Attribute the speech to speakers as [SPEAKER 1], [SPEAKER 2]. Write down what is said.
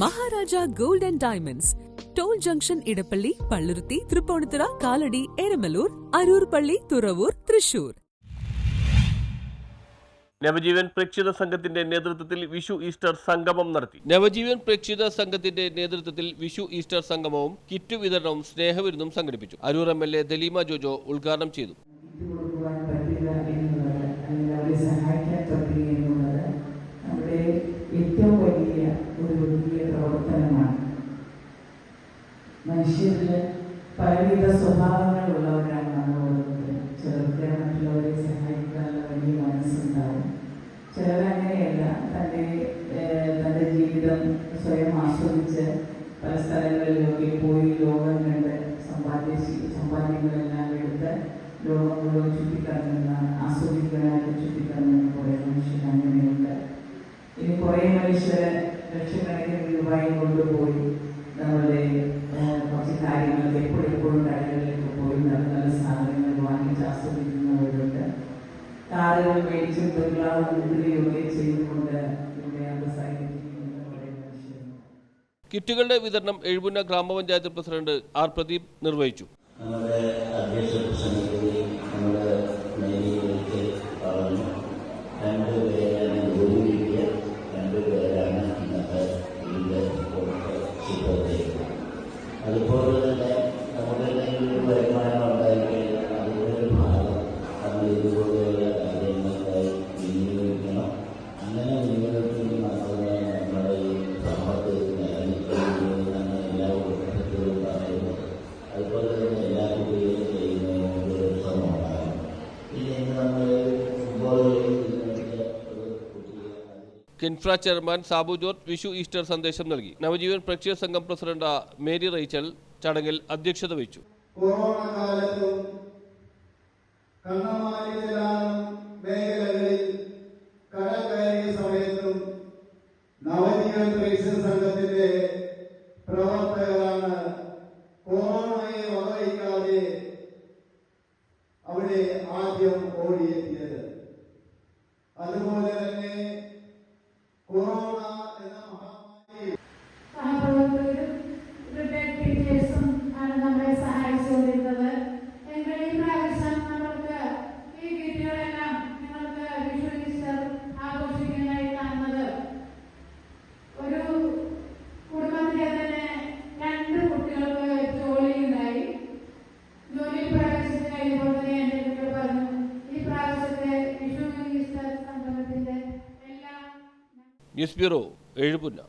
[SPEAKER 1] Maharaja gold and diamonds, toll junction, Edappally, Palluruthy, Tripunithura, Kalady, Eramalloor, Aroor പള്ളി, തുറവൂർ, തൃശൂർ.
[SPEAKER 2] നവജീവൻ പ്രേക്ഷിത സംഘത്തിന്റെ നേതൃത്വത്തിൽ വിഷു ഈസ്റ്റർ സംഗമം നടത്തി.
[SPEAKER 3] നവജീവൻ പ്രേക്ഷിത സംഘത്തിന്റെ നേതൃത്വത്തിൽ വിഷു ഈസ്റ്റർ സംഗമവും കിറ്റ് വിതരണവും സ്നേഹവിരുന്നും സംഘടിപ്പിച്ചു. അരൂർ MLA ദലീമ ജോജോ ഉദ്ഘാടനം ചെയ്തു.
[SPEAKER 4] ഏറ്റവും വലിയ പ്രവർത്തനമാണ്. മനുഷ്യരിൽ പലവിധ സ്വഭാവങ്ങളുള്ളവരാണ് നമ്മൾ ഓരോരുത്തരും. ചിലർക്ക് മറ്റുള്ളവരെ സഹായിക്കാനുള്ള വലിയ മനസ്സുണ്ടാവും, ചിലരങ്ങനെയല്ല. തൻ്റെ ജീവിതം സ്വയം ആസ്വദിച്ച് പല സ്ഥലങ്ങളിലൊക്കെ പോയി ലോകം കണ്ട് സമ്പാദ്യങ്ങളെല്ലാം എടുത്ത് ലോകം മുഴുവൻ ചുറ്റിക്കറങ്ങുന്ന, ആസ്വദിക്കാനായിട്ട് ചുറ്റിക്കറങ്ങുന്ന കുറേ മനുഷ്യർ അങ്ങനെയുണ്ട്. ഇനി കുറേ മനുഷ്യരെ ലക്ഷക്കണക്കിന് രൂപയും കൊണ്ടുപോയി നമ്മളുടെ കുറച്ച് കാര്യങ്ങൾ എപ്പോഴും കടകളിലേക്ക് പോയി നല്ല നല്ല സാധനങ്ങൾ വാങ്ങിച്ച് ആസ്വദിക്കുന്നവരുണ്ട്. കാറുകൾ മേടിച്ചും ബംഗ്ലാവ് കൂടുകയൊക്കെ ചെയ്തുകൊണ്ട് ഇവിടെ അവസാനിപ്പിക്കുന്ന കുറേ മനുഷ്യരുണ്ട്.
[SPEAKER 3] കിറ്റുകളുടെ വിതരണം എഴുപുന്ന ഗ്രാമപഞ്ചായത്ത് പ്രസിഡന്റ് R. പ്രദീപ് നിർവഹിച്ചു.
[SPEAKER 5] അതുപോലെ തന്നെ നമ്മുടെ വരുമാനം ഉണ്ടായിരിക്കും. അതിൻ്റെ ഭാഗം നമ്മൾ ഇതുപോലെയുള്ള കാര്യങ്ങൾക്കായി വിനിയോഗിക്കണം. അങ്ങനെ വിനിയോഗിക്കുന്നത് മാത്രമേ നമ്മുടെ ഈ സമ്പത്ത് നിലനിൽക്കുകയുള്ളൂ എന്നാണ് എല്ലാ ഉപഭോക്താക്കളും പറയുന്നത്. അതുപോലെ തന്നെ എല്ലാ കുട്ടികളും ചെയ്യുന്നതിന് ഒരു ശ്രമമുണ്ടാകും. പിന്നെ ഇന്ന് നമ്മൾ
[SPEAKER 3] KINFRA chairman Sabu George Vishu Easter സന്ദേശം നൽകി. നവജീവൻ പ്രേക്ഷിത സംഘം പ്രസിഡന്റ് മേരി റൈച്ചൽ ചടങ്ങിൽ അധ്യക്ഷത വഹിച്ചു.
[SPEAKER 6] കൊറോണ കാലത്തും മേഖലകളിൽ കടൽ കയറിയ സമയത്തും നവജീവൻ പ്രേക്ഷിത സംഘത്തിന്റെ പ്രവർത്തകരാണ് കൊറോണയെ വകവയ്ക്കാതെ അവിടെ ആദ്യം ഓടിയെത്തിയത്. അതുപോലെ തന്നെ കൊറോണ എന്ന മഹാമാരി
[SPEAKER 7] ആണ് നമ്മളെ സഹായിച്ചുകൊണ്ടിരുന്നത്. എങ്കിൽ ഈ പ്രാവശ്യം നമ്മൾക്ക് ഈ കിറ്റുകളെല്ലാം നിങ്ങൾക്ക് വിഷു ഈസ്റ്റർ ആഘോഷിക്കാനായി കാണുന്നത് ഒരു കുടുംബത്തിലെ തന്നെ 2 കുട്ടികൾക്ക് ജോലിയുണ്ടായി. ജോലിയിൽ പ്രവേശിച്ച് കഴിയുമ്പോൾ തന്നെ എന്റെ കുട്ടികൾ പറഞ്ഞു, ഈ പ്രാവശ്യത്തെ വിഷു ഈസ്റ്റർ സംഗമത്തിന്റെ എല്ലാം.
[SPEAKER 3] News bureau, Ezhupunna.